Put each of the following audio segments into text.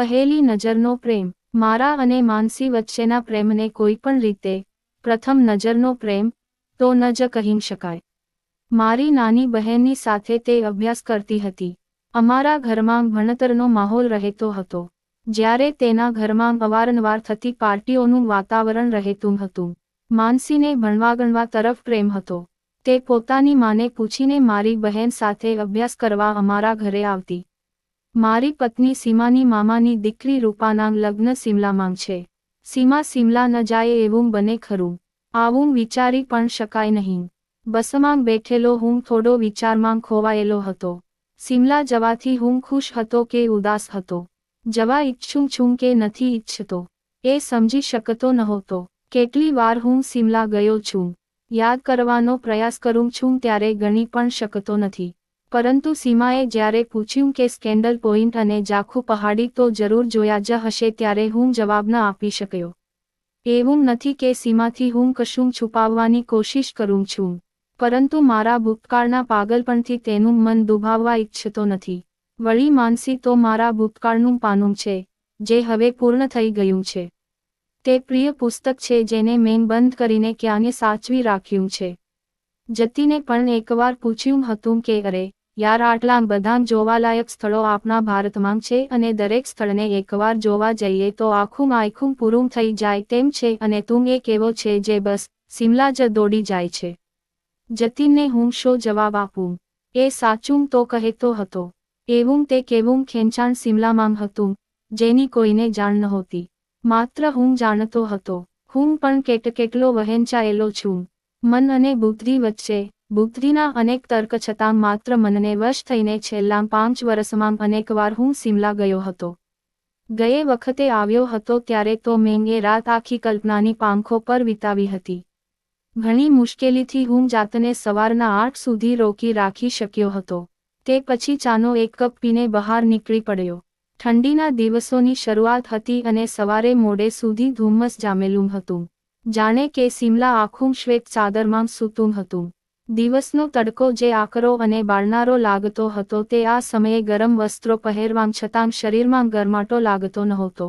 પહેલી નજરનો પ્રેમ. મારા અને માનસી વચ્ચેના પ્રેમને કોઈપણ રીતે પ્રથમ નજરનો પ્રેમ તો ન જ કહી શકાય. મારી નાની બહેનની સાથે તે અભ્યાસ કરતી હતી. અમારા ઘરમાં ભણતરનો માહોલ રહેતો હતો. જ્યારે તેના ઘરમાં અવારનવાર થતી પાર્ટીઓનું વાતાવરણ રહેતું હતું. માનસીને ભણવા તરફ પ્રેમ હતો. તે પોતાની માને પૂછીને મારી બહેન સાથે અભ્યાસ કરવા અમારા ઘરે આવતી. મારી પત્ની સીમાની મામાની દીકરી રૂપાના લગ્ન સિમલામાં છે. સીમા સિમલા ન જાય એવું બને ખરું? આવું વિચારી પણ શકાય નહીં. બસમાં બેઠેલો હું થોડો વિચારમાં ખોવાયેલો હતો. સિમલા જવાથી હું ખુશ હતો કે ઉદાસ હતો? જવા ઈચ્છું છું કે નથી ઈચ્છતો એ સમજી શકતો નહોતો. કેટલી વાર હું સિમલા ગયો છું, યાદ કરવાનો પ્રયાસ કરું છું ત્યારે ગણી પણ શકતો નથી. પરંતુ સીમાએ જ્યારે પૂછ્યું કે સ્કેન્ડલ પોઈન્ટ અને જાખુ પહાડી તો જરૂર જોયા જ હશે ત્યારે હું જવાબ ન આપી શક્યો. એવું નથી કે સીમાથી હું કશું છુપાવવાની કોશિશ કરું છું, પરંતુ મારા ભૂતકાળના પાગલપણથી તેનું મન દુભાવવા ઈચ્છતો નથી. વળી માનસી તો મારા ભૂતકાળનું પાનું છે, જે હવે પૂર્ણ થઈ ગયું છે. તે પ્રિય પુસ્તક છે જેને મેં બંધ કરીને ક્યાંય સાચવી રાખ્યું છે. જતીને પણ એકવાર પૂછ્યું હતું કે અરે યાર, આટલા બધા જોવાલાયક સ્થળો આપણા ભારતમાં છે અને દરેક સ્થળને એકવાર જોવા જઈએ તો આખું પૂરું થઈ જાય તેમ છે અને તું એક એવો છે જે બસ સિમલા જ દોડી જાય છે. જતીનને હું શો જવાબ આપું? એ સાચું તો કહેતો હતો. એવું તે કેવું ખેંચાણ સિમલામાં હતું જેની કોઈને જાણ નહોતી. માત્ર હું જાણતો હતો. હું પણ કેટલો વહેંચાયેલો છું. મન અને બુદ્ધિ વચ્ચે. બુદ્ધિના અનેક તર્ક છતાં માત્ર મનને વશ થઈને છેલ્લા 5 વર્ષમાં અનેકવાર હું સિમલા ગયો હતો. ગયે વખતે આવ્યો હતો ત્યારે તો મેં એ રાત આખી કલ્પનાની પાંખો પર વિતાવી હતી. ઘણી મુશ્કેલીથી હું જાતને સવારના 8 સુધી રોકી રાખી શક્યો હતો. તે પછી ચાનો એક કપ પીને બહાર નીકળી પડ્યો. ઠંડીના દિવસોની શરૂઆત હતી અને સવારે મોડે સુધી ધુમ્મસ જામેલું હતું. જાણે કે સિમલા આખું શ્વેત ચાદરમાં સૂતું હતું. દિવસનો તડકો જે આકરો અને બાળનારો લાગતો હતો તે આ સમયે ગરમ વસ્ત્રો પહેરવામ છતાં શરીરમાં ગરમાટો લાગતો નહોતો.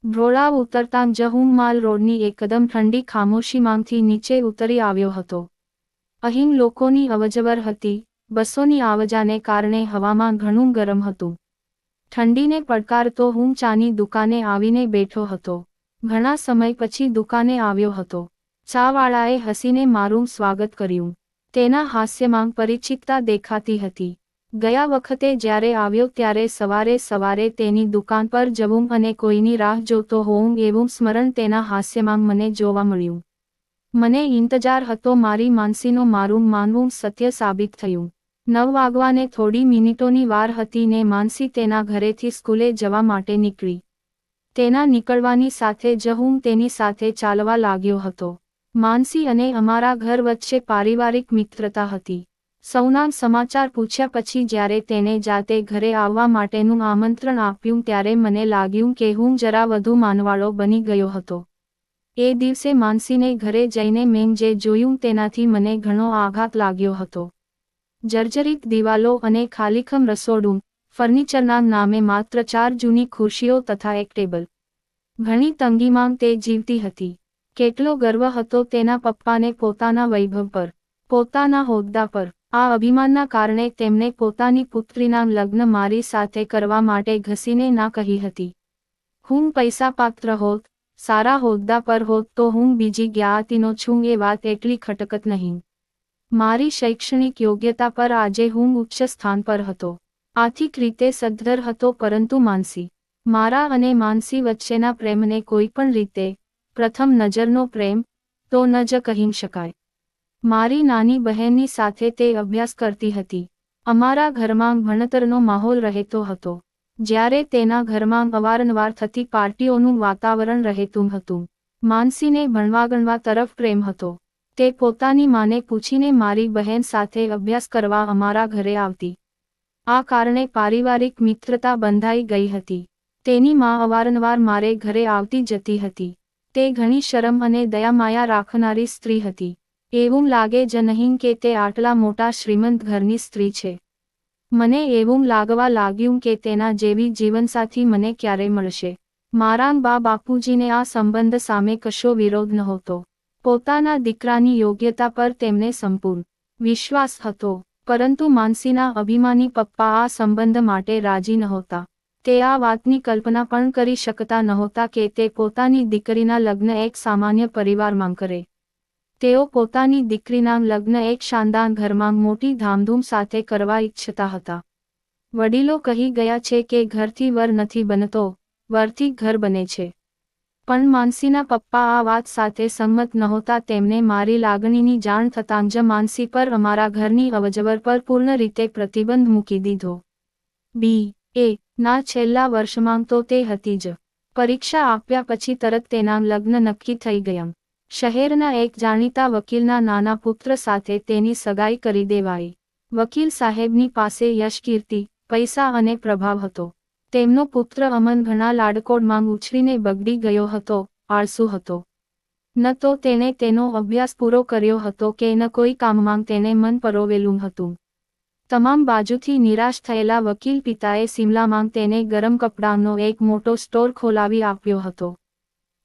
ઢોળાવ ઉતરતાં જ હું માલ રોડની એકદમ ઠંડી ખામોશીમાંથી નીચે ઉતરી આવ્યો હતો. અહીં લોકોની અવજવર હતી. બસોની આવજાને કારણે હવામાન ઘણું ગરમ હતું. ઠંડીને પડકારતો હું ચાની દુકાને આવીને બેઠો હતો. ઘણા સમય પછી દુકાને આવ્યો હતો. ચાવાળાએ હસીને મારું સ્વાગત કર્યું. તેના હાસ્યમાં પરિચિતતા દેખાતી હતી. ગયા વખતે જ્યારે આવ્યો ત્યારે સવારે તેની દુકાન પર જવું અને કોઈની રાહ જોતો હોઉં એવું સ્મરણ તેના હાસ્યમાં મને જોવા મળ્યું. મને ઇંતજાર હતો મારી માનસીનો મારું માનવું સત્ય સાબિત થયું. 9 વાગવાને થોડી મિનિટોની વાર હતી ને માનસી તેના ઘરેથી સ્કૂલે જવા માટે નીકળી. તેના નીકળવાની સાથે જ હું તેની સાથે ચાલવા લાગ્યો હતો. માનસી અને અમારા ઘર વચ્ચે પારિવારિક મિત્રતા હતી. સૌના સમાચાર પૂછ્યા પછી જ્યારે તેને જાતે ઘરે આવવા માટેનું આમંત્રણ આપ્યું ત્યારે મને લાગ્યું કે હું જરા વધુ માનવાળો બની ગયો હતો. એ દિવસે માનસીને ઘરે જઈને મેં જે જોયું તેનાથી મને ઘણો આઘાત લાગ્યો હતો. જર્જરિત દિવાલો અને ખાલીખમ રસોડું, ફર્નિચરના નામે માત્ર 4 જૂની ખુરશીઓ તથા એક ટેબલ. ઘણી તંગીમાં તે જીવતી હતી. કેટલો ગર્વ હતો તેના પપ્પાને પોતાના વૈભવ પર, પોતાના હોદ્દા પર. આ અભિમાનના કારણે તેમણે પોતાની પુત્રીના લગ્ન મારી સાથે કરવા માટે ઘસીને ના કહી હતી. હું પૈસાપાત્ર હોત, સારા હોદ્દા પર હોત તો હું બીજી જ્ઞાતિનો છું એ વાત એટલી ખટકત નહીં. મારી શૈક્ષણિક યોગ્યતા પર આજે હું ઉચ્ચ સ્થાન પર હતો. આર્થિક રીતે સદ્ધર હતો પરંતુ માનસી. મારા અને માનસી વચ્ચેના પ્રેમને કોઈપણ રીતે પ્રથમ નજરનો પ્રેમ તો ન જ કહી શકાય. મારી નાની બહેનની સાથે તે અભ્યાસ કરતી હતી. અમારા ઘરમાં ભણતરનો માહોલ રહેતો હતો. જ્યારે તેના ઘરમાં અવારનવાર થતી પાર્ટીઓનું વાતાવરણ રહેતું હતું. માનસીને ભણવા તરફ પ્રેમ હતો. તે પોતાની માને પૂછીને મારી બહેન સાથે અભ્યાસ કરવા અમારા ઘરે આવતી. આ કારણે પારિવારિક મિત્રતા બંધાઈ ગઈ હતી. તેની માં અવારનવાર મારે ઘરે આવતી જતી હતી. તે ઘણી શરમ અને દયામાયા રાખનારી સ્ત્રી હતી. એવું લાગે જ નહીં કે તે આટલા મોટા શ્રીમંત ઘરની સ્ત્રી છે. મને એવું લાગવા લાગ્યું કે તેના જેવી જીવનસાથી મને ક્યારે મળશે. મારા બા બાપુજીને આ સંબંધ સામે કશો વિરોધ નહોતો. પોતાના દીકરાની યોગ્યતા પર તેમને સંપૂર્ણ વિશ્વાસ હતો. પરંતુ માનસીના અભિમાની પપ્પા આ સંબંધ માટે રાજી નહોતા. તે આ વાતની કલ્પના પણ કરી શકતા નહોતા કે તે પોતાની દીકરીના લગ્ન એક સામાન્ય પરિવારમાં કરે. તેઓ પોતાની દીકરીના લગ્ન એક શાનદાર ઘરમાં મોટી ધામધૂમ સાથે કરવા ઈચ્છતા હતા. વડીલો કહી ગયા છે કે ઘરથી વર નથી બનતો, વરથી ઘર બને છે. પણ માનસીના પપ્પા આ વાત સાથે સંમત નહોતા. તેમને મારી લાગણીની જાણ થતાં જ માનસી પર અમારા ઘરની અવજવર પર પૂર્ણ રીતે પ્રતિબંધ મૂકી દીધો. BA ના છેલ્લા વર્ષમાં તો તે હતી જ. પરીક્ષા આપ્યા પછી તરત તેના લગ્ન નક્કી થઈ ગયા. શહેરના એક જાણીતા વકીલના નાના પુત્ર સાથે તેની સગાઈ કરી દેવાઈ. વકીલ સાહેબની પાસે યશ, કીર્તિ, પૈસા અને પ્રભાવ હતો. તેમનો પુત્ર અમન ઘણા લાડકોડમાં ઉછરીને બગડી ગયો હતો, આળસુ હતો. ન તો તેણે તેનો અભ્યાસ પૂરો કર્યો હતો કે ન કોઈ કામમાં તેણે મન પરોવેલું હતું. તમામ બાજુથી નિરાશ થયેલા વકીલ પિતાએ સિમલામાં તેને ગરમ કપડાંનો એક મોટો સ્ટોર ખોલાવી આપ્યો હતો.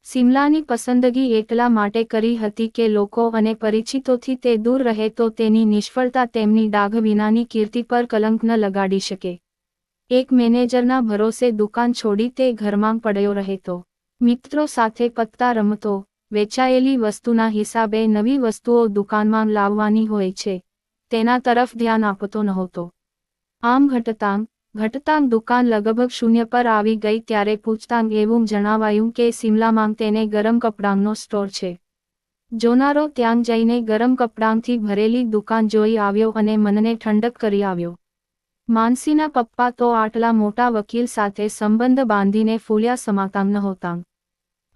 સિમલાની પસંદગી એટલા માટે કરી હતી કે લોકો અને પરિચિતોથી તે દૂર રહે તો તેની નિષ્ફળતા તેમની ડાઘ વિનાની કીર્તિ પર કલંક ન લગાડી શકે. એક મેનેજરના ભરોસે દુકાન છોડી તે ઘરમાં પડ્યો રહેતો. મિત્રો સાથે પત્તા રમતો. વેચાયેલી વસ્તુના હિસાબે નવી વસ્તુઓ દુકાનમાં લાવવાની હોય છે, તેના તરફ ધ્યાન આપતો નહોતો. આમ ઘટતાં દુકાન લગભગ શૂન્ય પર આવી ગઈ ત્યારે પૂછતાં એવું જણાવાયું કે સિમલામાં તેને ગરમ કપડાંનો સ્ટોર છે. જોનારો ત્યાં જઈને ગરમ કપડાંથી ભરેલી દુકાન જોઈ આવ્યો અને મનને ઠંડક કરી આવ્યો. માનસીના પપ્પા તો આટલા મોટા વકીલ સાથે સંબંધ બાંધીને ફૂલ્યા સમાતા નહોતા.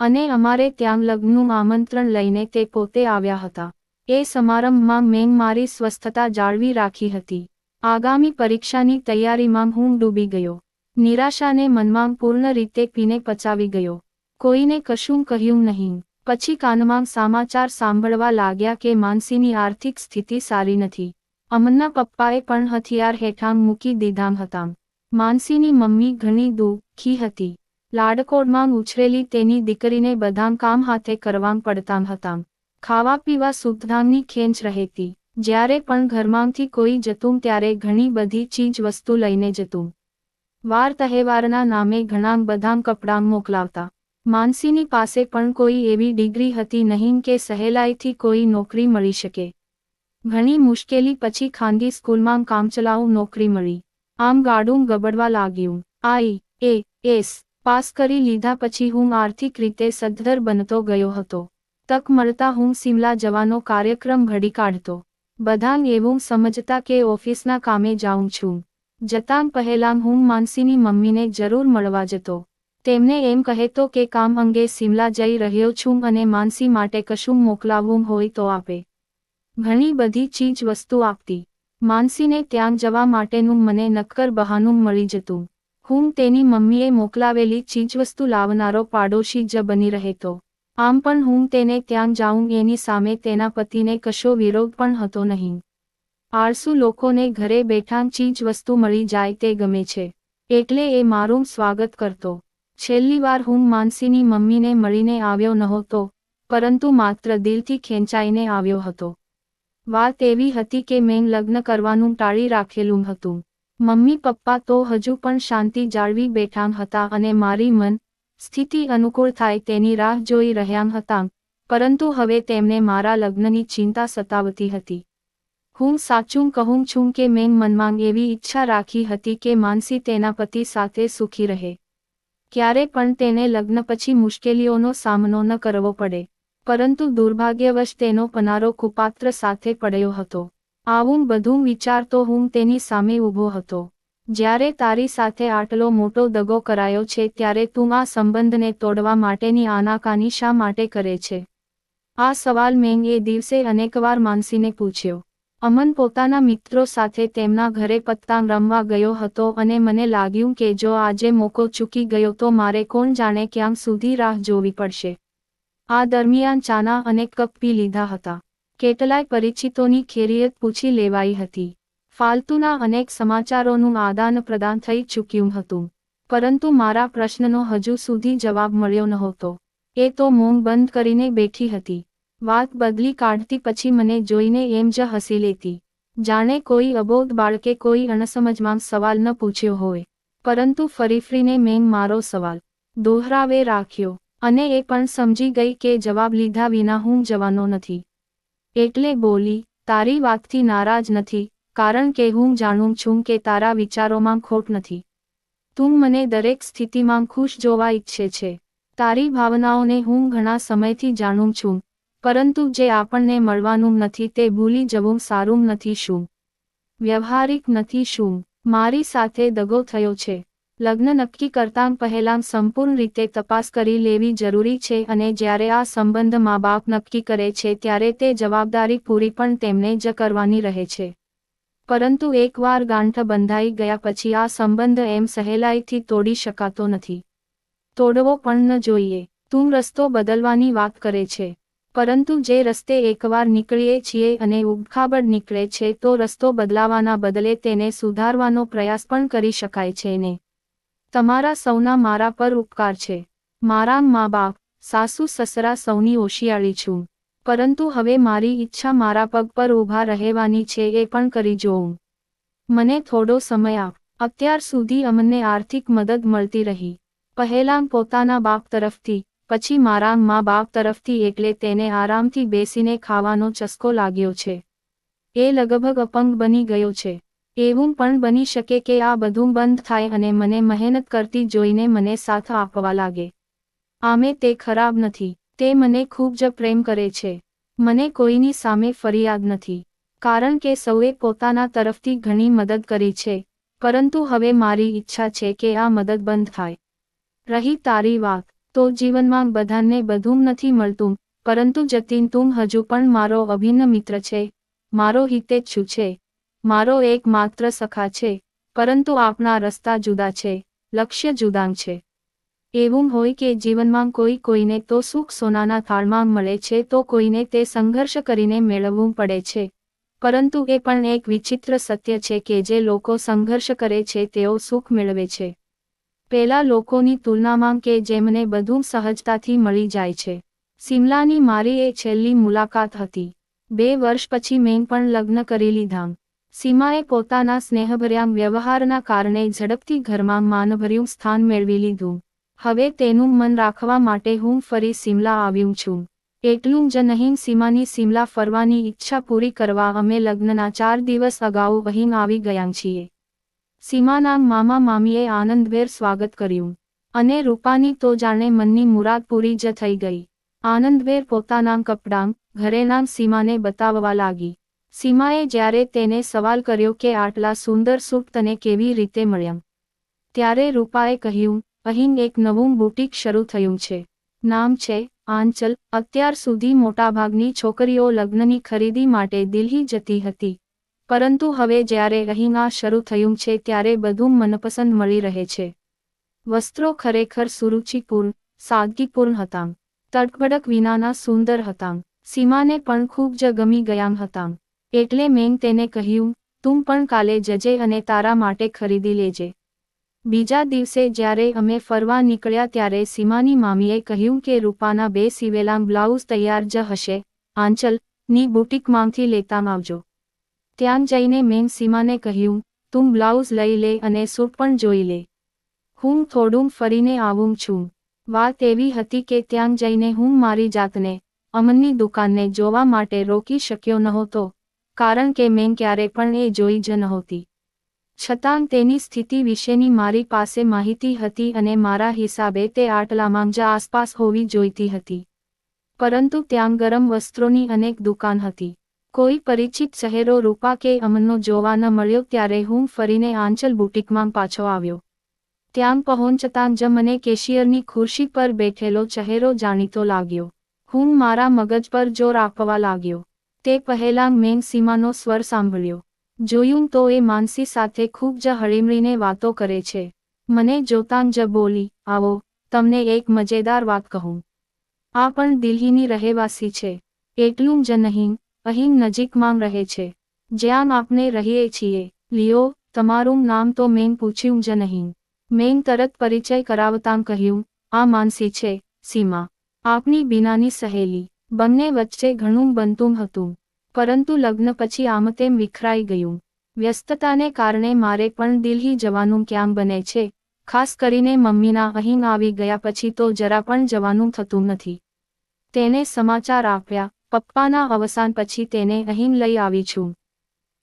અને અમારે ત્યાં લગ્નનું આમંત્રણ લઈને તે પોતે આવ્યા હતા. એ સમારંભમાં મેં મારી સ્વસ્થતા જાળવી રાખી હતી. આગામી પરીક્ષાની તૈયારીમાં હું ડૂબી ગયો. નિરાશાને મનમાં પૂર્ણ રીતે પીને પચાવી ગયો. કોઈને કશું કહ્યું નહીં. પછી કાનમાં સમાચાર સાંભળવા લાગ્યા કે માનસીની આર્થિક સ્થિતિ સારી નથી. અમનના પપ્પાએ પણ હથિયાર હેઠાં મૂકી દીધા હતા. માનસીની મમ્મી ઘણી દુઃખી હતી. લાડકોડમાં ઉછરેલી તેની દીકરીને બધાં કામ હાથે કરવા પડતા હતા. ખાવા પીવા સુધાની ખેંચ રહેતી. જ્યારે પણ ઘરમાંથી કોઈ જતું ત્યારે ઘણી બધી ચીજ વસ્તુ લઈને જતું. વાર તહેવારના નામે ઘણા બધાં કપડાં મોકલાવતા. માનસીની પાસે પણ કોઈ એવી ડિગ્રી હતી નહીં કે સહેલાઈથી કોઈ નોકરી મળી શકે. ઘણી મુશ્કેલી પછી ખાનગી સ્કૂલમાં કામચલાઉ નોકરી મળી. આમ ગાડું ગબડવા લાગ્યું. IAS પાસ કરી લીધા પછી હું આર્થિક રીતે સદ્ધર બનતો ગયો હતો. તક મળતા હું સિમલા જવાનો કાર્યક્રમ ઘડી કાઢતો. બધાં એવું સમજતા કે ઓફિસના કામે જાઉં છું. જતાં પહેલાં હું માનસીની મમ્મીને જરૂર મળવા જતો. તેમને એમ કહેતો કે કામ અંગે સિમલા જઈ રહ્યો છું અને માનસી માટે કશું મોકલાવવું હોય તો આપે. ઘણી બધી ચીજ વસ્તુ આપતી. માનસીને ત્યાં જવા માટેનું મને નક્કર બહાનું મળી જતું. હું તેની મમ્મીએ મોકલાવેલી ચીજવસ્તુ લાવનારો પાડોશી જ બની રહેતો. આમ પણ હું તેને ત્યાં જાઉં એની સામે તેના પતિને કશો વિરોધ પણ હતો નહીં. આળસુ લોકોને ઘરે બેઠાં ચીજ વસ્તુ મળી જાય તે ગમે છે. એટલે એ મારું સ્વાગત કરતો. છેલ્લી વાર હું માનસીની મમ્મીને મળીને આવ્યો નહોતો, પરંતુ માત્ર દિલથી ખેંચાઈને આવ્યો હતો. વાત એવી હતી કે મેં લગ્ન કરવાનું ટાળી રાખેલું હતું. મમ્મી પપ્પા તો હજુ પણ શાંતિ જાળવી બેઠાં હતા અને મારી મન સ્થિતિ અનુકૂળ થાય તેની રાહ જોઈ રહ્યાં હતાં, પરંતુ હવે તેમને મારા લગ્નની ચિંતા સતાવતી હતી. હું સાચું કહું છું કે મેં મનમાં એવી ઈચ્છા રાખી હતી કે માનસી તેના પતિ સાથે સુખી રહે. ક્યારે પણ તેને લગ્ન પછી મુશ્કેલીઓનો સામનો ન કરવો પડે. પરંતુ દુર્ભાગ્યવશ તેનો પનારો કુપાત્ર સાથે પડ્યો હતો. આવું બધું વિચારતો હું તેની સામે ઊભો હતો. જ્યારે તારી સાથે આટલો મોટો દગો કરાયો છે ત્યારે તું આ સંબંધને તોડવા માટેની આનાકાની શા માટે કરે છે? આ સવાલ મેં એ દિવસે અનેકવાર માનસીને પૂછ્યો. અમન પોતાના મિત્રો સાથે તેમના ઘરે પત્તાંગ રમવા ગયો હતો અને મને લાગ્યું કે જો આજે મોકો ચૂકી ગયો તો મારે કોણ જાણે ક્યાં સુધી રાહ જોવી પડશે. આ દરમિયાન ચાના અનેક કપ પી લીધા હતા. કેટલાય પરિચિતોની ખેરિયત પૂછી લેવાઈ હતી. ફાલતુના અનેક સમાચારોનું આદાન પ્રદાન થઈ ચૂક્યું હતું, પરંતુ મારા પ્રશ્નનો હજુ સુધી જવાબ મળ્યો નહોતો. એ તો મૌન બંધ કરીને બેઠી હતી. વાત બદલી કાઢતી પછી મને જોઈને એમ જ હસી લેતી, જાણે કોઈ અબોધ બાળકે કોઈ અણસમજમાં સવાલ ન પૂછ્યો હોય. પરંતુ ફરીફરીને મેં મારો સવાલ દોહરાવે રાખ્યો, અને એ પણ સમજી ગઈ કે જવાબ લીધા વિના હું જવાનો નથી. એટલે બોલી, તારી વાતથી નારાજ નથી, કારણ કે હું જાણું છું કે તારા વિચારોમાં ખોટ નથી. તું મને દરેક સ્થિતિમાં ખુશ જોવા ઈચ્છે છે. તારી ભાવનાઓને હું ઘણા સમયથી જાણું છું, પરંતુ જે આપણને મળવાનું નથી તે ભૂલી જવું સારું નથી. શું વ્યવહારિક નથી? શું મારી સાથે દગો થયો છે? લગ્ન નક્કી કરતાં પહેલાં સંપૂર્ણ રીતે તપાસ કરી લેવી જરૂરી છે, અને જ્યારે આ સંબંધ મા બાપ નક્કી કરે છે ત્યારે તે જવાબદારી પૂરી પણ તેમને જ કરવાની રહે છે. પરંતુ એકવાર ગાંઠ બંધાઈ ગયા પછી આ સંબંધ એમ સહેલાઈથી તોડી શકાતો નથી. તોડવો પણ ન જોઈએ. તું રસ્તો બદલવાની વાત કરે છે, પરંતુ જે રસ્તે એકવાર નીકળીએ છીએ અને ઉબખાબડ નીકળે છે તો રસ્તો બદલાવાના બદલે તેને સુધારવાનો પ્રયાસ પણ કરી શકાય છે ને. તમારા સૌના મારા પર ઉપકાર છે. મારા મા બાપ, સાસુ સસરા સૌની ઓશિયાળી છું, પરંતુ હવે મારી ઈચ્છા મારા પગ પર ઊભા રહેવાની છે એ પણ કરી જોઉં. મને થોડો સમય આપ. અત્યાર સુધી અમને આર્થિક મદદ મળતી રહી, પહેલાં પોતાના બાપ તરફથી, પછી મારા મા બાપ તરફથી, એટલે તેને આરામથી બેસીને ખાવાનો ચસ્કો લાગ્યો છે. એ લગભગ અપંગ બની ગયો છે. એવું પણ બની શકે કે આ બધું બંધ થાય અને મને મહેનત કરતી જોઈને મને સાથ આપવા લાગે. આમે તે ખરાબ નથી. તે મને ખૂબ જ પ્રેમ કરે છે. મને કોઈની સામે ફરિયાદ નથી, કારણ કે સૌએ પોતાના તરફથી ઘણી મદદ કરી છે, પરંતુ હવે મારી ઈચ્છા છે કે આ મદદ બંધ થાય. રહી તારી વાત, તો જીવનમાં બધાને બધું નથી મળતું, પરંતુ જતીન તું હજુ પણ મારો અભિન્ન મિત્ર છે, મારો હિતેચ્છુ છે, મારો એકમાત્ર સખા છે, પરંતુ આપણા રસ્તા જુદા છે, લક્ષ્ય જુદાં છે. એવું હોય કે જીવનમાં કોઈને તો સુખ સોનાના થાળમાં મળે છે તો કોઈને તે સંઘર્ષ કરીને મેળવવું પડે છે, પરંતુ એ પણ એક વિચિત્ર સત્ય છે કે જે લોકો સંઘર્ષ કરે છે તેઓ સુખ મેળવે છે પેલા લોકોની તુલનામાં કે જેમને બધું સહજતાથી મળી જાય છે. સિમલાની મારી એ છેલ્લી મુલાકાત હતી. 2 વર્ષ પછી મેં પણ લગ્ન કરી લીધાં. સીમાએ પોતાના સ્નેહભર્યા વ્યવહારના કારણે ઝડપથી ઘરમાં માનભર્યું સ્થાન મેળવી લીધું. હવે તેનું મન રાખવા માટે હું ફરી સિમલા આવ્યું છું. એટલું જ નહીં, સીમાની સિમલા ફરવાની ઈચ્છા પૂરી કરવા અમે લગ્નના 4 દિવસ અગાઉ અહીં આવી ગયા છીએ. સીમાના મામા મામીએ આનંદભેર સ્વાગત કર્યું, અને રૂપાની તો જાણે મનની મુરાદ પૂરી જ થઈ ગઈ. આનંદભેર પોતાના કપડાં, ઘરેણાં સીમાને બતાવવા લાગી. સીમાએ જ્યારે તેને સવાલ કર્યો કે આટલા સુંદર સૂટ તને કેવી રીતે મળ્યા, ત્યારે રૂપાએ કહ્યું, અહીં એક નવું બુટીક શરૂ થયું છે. નામ છે આંચલ. અત્યાર સુધી મોટાભાગની છોકરીઓ લગ્નની ખરીદી માટે દિલ્હી જતી હતી, પરંતુ હવે જ્યારે અહીં આ શરૂ થયું છે ત્યારે બધું મનપસંદ મળી રહે છે. વસ્ત્રો ખરેખર સુરુચિપૂર્ણ, સાદગીપૂર્ણ હતાં, તડબડક વિનાના સુંદર હતાં. સીમાને પણ ખૂબ જ ગમી ગયાં હતાં. એટલે મેં તેને કહ્યું, તું પણ કાલે જજે અને તારા માટે ખરીદી લેજે. બીજા દિવસે જ્યારે અમે ફરવા નીકળ્યા ત્યારે સીમાની મામીએ કહ્યું કે રૂપાના 2 સીવેલા બ્લાઉઝ તૈયાર જ હશે, આંચલ ની બુટીકમાંથી લેતા આવજો. ત્યાં જઈને મેં સીમાને કહ્યું, તું બ્લાઉઝ લઈ લે અને સૂટ પણ જોઈ લે. હું થોડું ફરીને આવું છું. વાત એવી હતી કે ત્યાં જઈને હું મારી જાતને અમનની દુકાનને જોવા માટે રોકી શક્યો નહોતો, કારણ કે મેં ક્યારે પણ એ જોઈ જ નહોતી. છતાં તેની સ્થિતિ વિશેની મારી પાસે માહિતી હતી અને મારા હિસાબે તે આટલામાં જ આસપાસ હોવી જોઈતી હતી. પરંતુ ત્યાં ગરમ વસ્ત્રોની અનેક દુકાન હતી. કોઈ પરિચિત ચહેરો રૂપા કે અમનનો જોવા ન મળ્યો ત્યારે હું ફરીને આંચલ બુટીકમાં પાછો આવ્યો. ત્યાં પહોંચતાં જ મને કેશિયરની ખુરશી પર બેઠેલો ચહેરો જાણીતો લાગ્યો. હું મારા મગજ પર જોર આપવા લાગ્યો. તે પહેલાં મેં સીમાનો સ્વર સાંભળ્યો. જોયું તો એ માનસી સાથે ખૂબ જ હળીમળીને વાતો કરે છે. મને જોતાં જ બોલી, આવો, તમને એક મજેદાર વાત કહું. આ પણ દિલ્હીની રહેવાસી છે. એટલું જ નહીં, અહીં નજીકમાં રહે છે. જ્યાં આપણે રહીએ છીએ. લિયો, તમારું નામ તો મેં પૂછ્યું જ નહીં. મેં તરત પરિચય કરાવતાં કહ્યું, આ માનસી છે, સીમા. આપની બીનાની સહેલી. બંને વચ્ચે ઘણું બનતું હતું, પરંતુ લગ્ન પછી આમ તેમ વિખરાઈ ગયું. વ્યસ્તતાને કારણે મારે પણ દિલ્હી જવાનું ક્યાંક બને છે, ખાસ કરીને મમ્મીના અહીં આવી ગયા પછી તો જરા પણ જવાનું થતું નથી. તેને સમાચાર આપ્યા, પપ્પાના અવસાન પછી તેને અહીં લઈ આવી છું.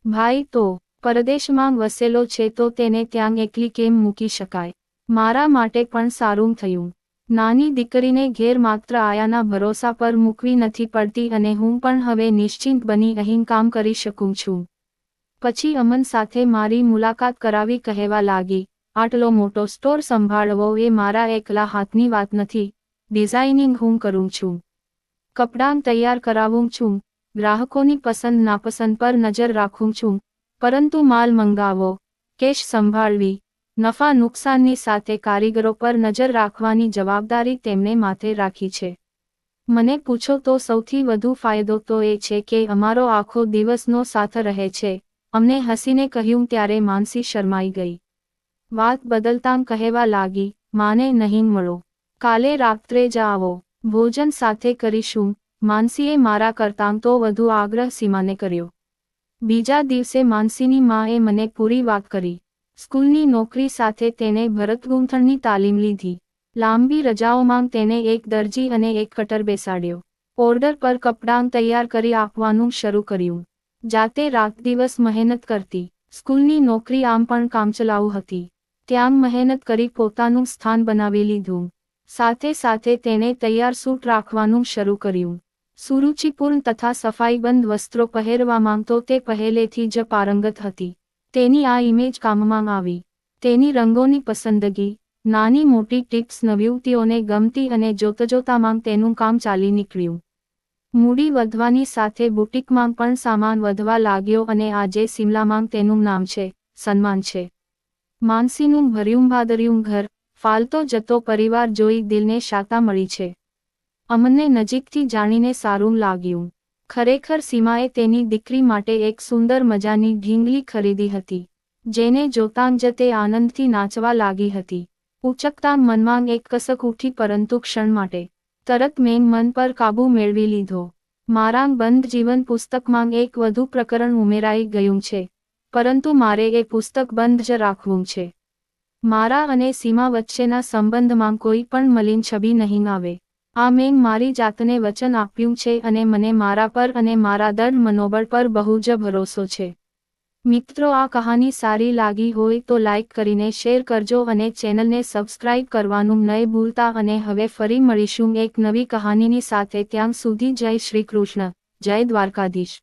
ભાઈ તો પરદેશમાં વસેલો છે તો તેને ત્યાં એકલી કેમ મૂકી શકાય? મારા માટે પણ સારું થયું. નાની દીકરીને ઘેર માત્ર આયાના ભરોસા પર મૂકવી નથી પડતી અને હું પણ હવે નિશ્ચિંત બની અહીં કામ કરી શકું છું. પછી અમન સાથે મારી મુલાકાત કરાવી કહેવા લાગી, આટલો મોટો સ્ટોર સંભાળવો એ મારા એકલા હાથની વાત નથી. ડિઝાઇનિંગ હું કરું છું, કપડાં તૈયાર કરાવું છું, ગ્રાહકોની પસંદ નાપસંદ પર નજર રાખું છું, પરંતુ માલ મંગાવો, કેશ સંભાળવી, નફા નુકસાનની સાથે કારીગરો પર નજર રાખવાની જવાબદારી તેમને માથે રાખી છે. મને પૂછો તો સૌથી વધુ ફાયદો તો એ છે કે અમારો આખો દિવસનો સાથ રહે છે. અમને હસીને કહ્યું ત્યારે માનસી શરમાઈ ગઈ. વાત બદલતાં કહેવા લાગી, માને નહીં મળો, કાલે રાત્રે જ આવો, ભોજન સાથે કરીશું. માનસીએ મારા કરતાં તો વધુ આગ્રહ સીમાને કર્યો. બીજા દિવસે માનસીની માએ મને પૂરી વાત કરી. સ્કૂલની નોકરી સાથે તેને ભરતગૂંથણની તાલીમ લીધી. લાંબી રજાઓમાં તેને એક દરજી અને એક કટર બેસાડ્યો. ઓર્ડર પર કપડાં તૈયાર કરી આપવાનું શરૂ કર્યું. જાતે રાત દિવસ મહેનત કરતી. સ્કૂલની નોકરી આમ પણ કામચલાઉ હતી. ત્યાં મહેનત કરી પોતાનું સ્થાન બનાવી લીધું. સાથે સાથે તેણે તૈયાર સૂટ રાખવાનું શરૂ કર્યું. સુરુચિપૂર્ણ તથા સફાઈબંધ વસ્ત્રો પહેરવામાં તો તે પહેલેથી જ પારંગત હતી. તેની આ ઇમેજ કામમાં આવી. તેની રંગોની પસંદગી, નાની મોટી ટિપ્સ નવયુવતીઓને ગમતી અને જોતજોતામાં તેનું કામ ચાલી નીકળ્યું. મૂડી વધવાની સાથે બુટીકમાં પણ સામાન વધવા લાગ્યો અને આજે સિમલામાં તેનું નામ છે, સન્માન છે. માનસીનું ભર્યું ભાદર્યું ઘર, ફાલતો જતો પરિવાર જોઈ દિલને શાતા મળી છે. અમને નજીકથી જાણીને સારું લાગ્યું. ખરેખર સીમાએ તેની દીકરી માટે એક સુંદર મજાની ઢીંગલી ખરીદી હતી, જેને જોતાં જ તે આનંદથી નાચવા લાગી હતી. ઉચકતાં મનમાં એક કસક ઉઠી પરંતુ ક્ષણ માટે તરત મેં મન પર કાબૂ મેળવી લીધો. મારા બંધ જીવન પુસ્તકમાં એક વધુ પ્રકરણ ઉમેરાઈ ગયું છે, પરંતુ મારે એ પુસ્તક બંધ જ રાખવું છે. મારા અને સીમા વચ્ચેના સંબંધમાં કોઈ પણ મલિન છબી નહીં આવે. આ મેં મારી જાતને વચન આપ્યું છે અને મને મારા પર અને મારા દૃઢ મનોબળ પર બહુ જ ભરોસો છે. મિત્રો, આ કહાની સારી લાગી હોય તો લાઇક કરીને શેર કરજો અને ચેનલને સબસ્ક્રાઇબ કરવાનું ન ભૂલતા. અને હવે ફરી મળીશું એક નવી કહાનીની સાથે. ત્યાં સુધી જય શ્રી કૃષ્ણ, જય દ્વારકાધીશ.